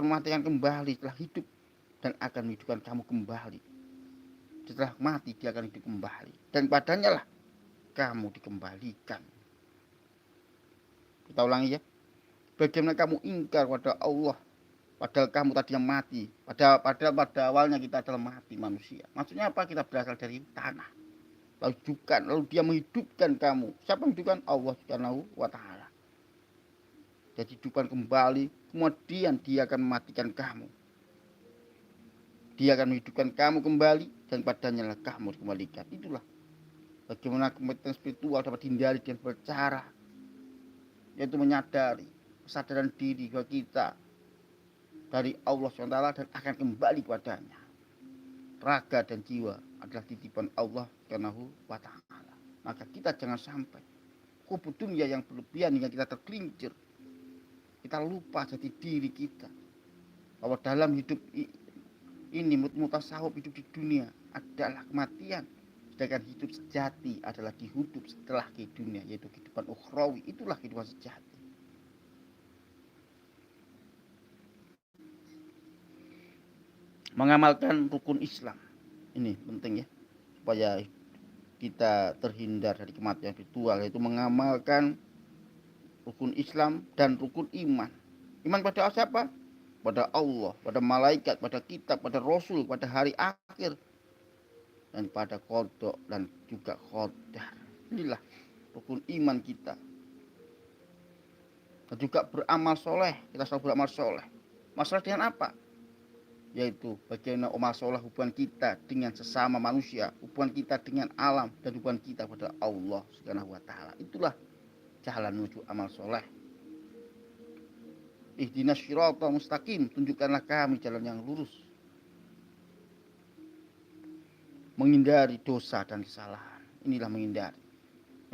mematikan kembali setelah hidup dan akan menghidupkan kamu kembali. Setelah mati dia akan hidup kembali dan padanya lah kamu dikembalikan. Kita ulangi ya. Bagaimana kamu ingkar pada Allah padahal kamu tadi yang mati. Padahal pada awalnya kita adalah mati manusia. Maksudnya apa? Kita berasal dari tanah. Lalu dia menghidupkan kamu. Siapa yang menghidupkan? Allah Subhanahu wa taala. Jadi hidupkan kembali, kemudian dia akan mematikan kamu. Dia akan menghidupkan kamu kembali dan padanya lah kamu dikembalikan. Itulah bagaimana komitmen spiritual dapat dihindari dengan bercara, yaitu menyadari kesadaran diri bahwa kita dari Allah SWT dan akan kembali kepadanya. Raga dan jiwa adalah titipan Allah Subhanahu wa taala. Maka kita jangan sampai hubud dunia yang berlebihan hingga kita tergelincir. Kita lupa jati diri kita. Bahwa dalam hidup ini mutasawuf, hidup di dunia adalah kematian. Sedangkan hidup sejati adalah dihidup setelah ke dunia, yaitu kehidupan ukhrawi. Itulah kehidupan sejati. Mengamalkan rukun Islam. Ini penting ya, supaya kita terhindar dari kematian spiritual, yaitu mengamalkan rukun Islam dan rukun iman. Iman pada siapa? Pada Allah, pada malaikat, pada kitab, pada rasul, pada hari akhir, dan pada qada dan juga qadar. Inilah rukun iman kita. Dan juga beramal soleh. Kita selalu beramal soleh. Masalah dengan apa? Yaitu bagaimana amal soleh hubungan kita dengan sesama manusia, hubungan kita dengan alam, dan hubungan kita pada Allah Subhanahu wa taala. Itulah jalan menuju amal soleh. Ihdinas syiratal mustaqim, tunjukkanlah kami jalan yang lurus. Menghindari dosa dan kesalahan. Inilah menghindari.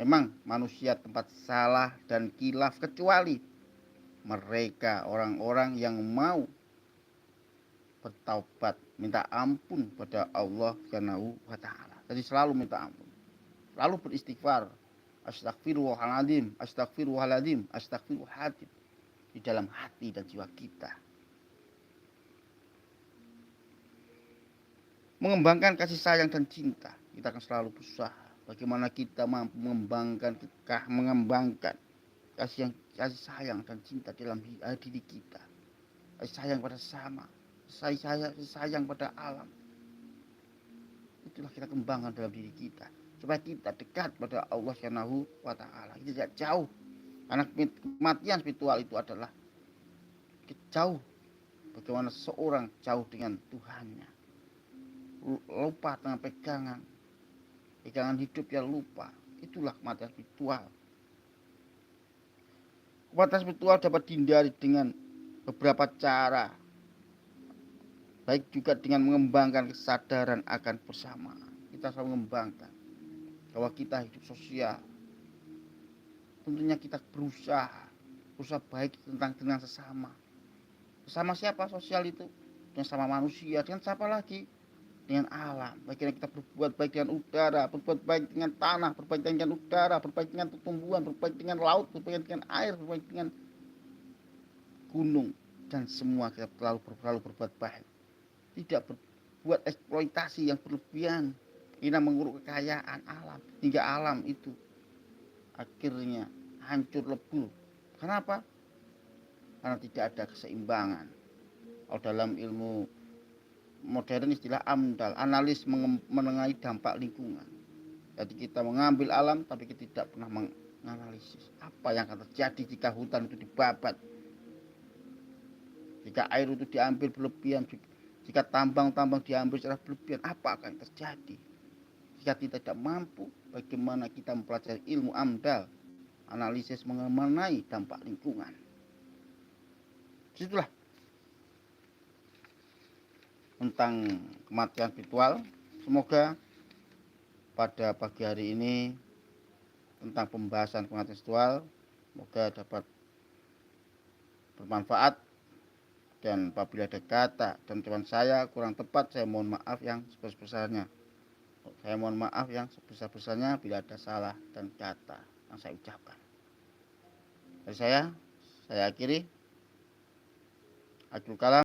Memang manusia tempat salah dan kilaf kecuali mereka orang-orang yang mau bertaubat, minta ampun pada Allah Subhanahu wa taala. Jadi selalu minta ampun. Selalu beristighfar. Astagfirullahaladzim, astagfirullahaladzim, astagfirullahaladzim di dalam hati dan jiwa kita. Mengembangkan kasih sayang dan cinta. Kita akan selalu berusaha bagaimana kita mampu mengembangkan kasih sayang dan cinta dalam diri kita. Kasih sayang pada sesama, kasih sayang pada alam. Itulah kita kembangkan dalam diri kita supaya kita dekat pada Allah Subhanahu wa taala. Kita tidak jauh. Karena kematian spiritual itu adalah jauh. Bagaimana seorang jauh dengan Tuhannya. Lupa dengan pegangan hidup yang lupa. Itulah kematian spiritual. Kematian spiritual dapat dihindari dengan beberapa cara, baik juga dengan mengembangkan kesadaran akan bersama. Kita selalu mengembangkan bahwa kita hidup sosial. Tentunya kita berusaha baik dengan sesama. Sesama siapa? Sosial itu dengan sama manusia, dengan siapa lagi? Dengan alam. Bagaimana kita berbuat baik dengan udara, berbuat baik dengan tanah, berbuat baik dengan udara, berbuat baik dengan tumbuhan, berbuat baik dengan laut, berbuat baik dengan air, berbuat baik dengan gunung, dan semua kita selalu berbuat baik. Tidak berbuat eksploitasi yang berlebihan, ini menguruk kekayaan alam hingga alam itu akhirnya hancur lebur. Kenapa? Karena tidak ada keseimbangan. Kalau dalam ilmu modern istilah AMDAL, analis mengenai dampak lingkungan. Jadi kita mengambil alam tapi kita tidak pernah menganalisis apa yang akan terjadi jika hutan itu dibabat, jika air itu diambil berlebihan, jika tambang-tambang diambil secara berlebihan, apa akan terjadi? Jika kita tidak mampu, bagaimana kita mempelajari ilmu AMDAL, analisis mengenai dampak lingkungan. Disitulah tentang kematian spiritual. Semoga pada pagi hari ini tentang pembahasan kematian spiritual semoga dapat bermanfaat, dan apabila ada kata dan ucapan saya kurang tepat, saya mohon maaf yang sebesar-besarnya. Saya mohon maaf yang sebesar-besarnya bila ada salah dan kata yang saya ucapkan. Dari saya akhiri. Akhirul kalam.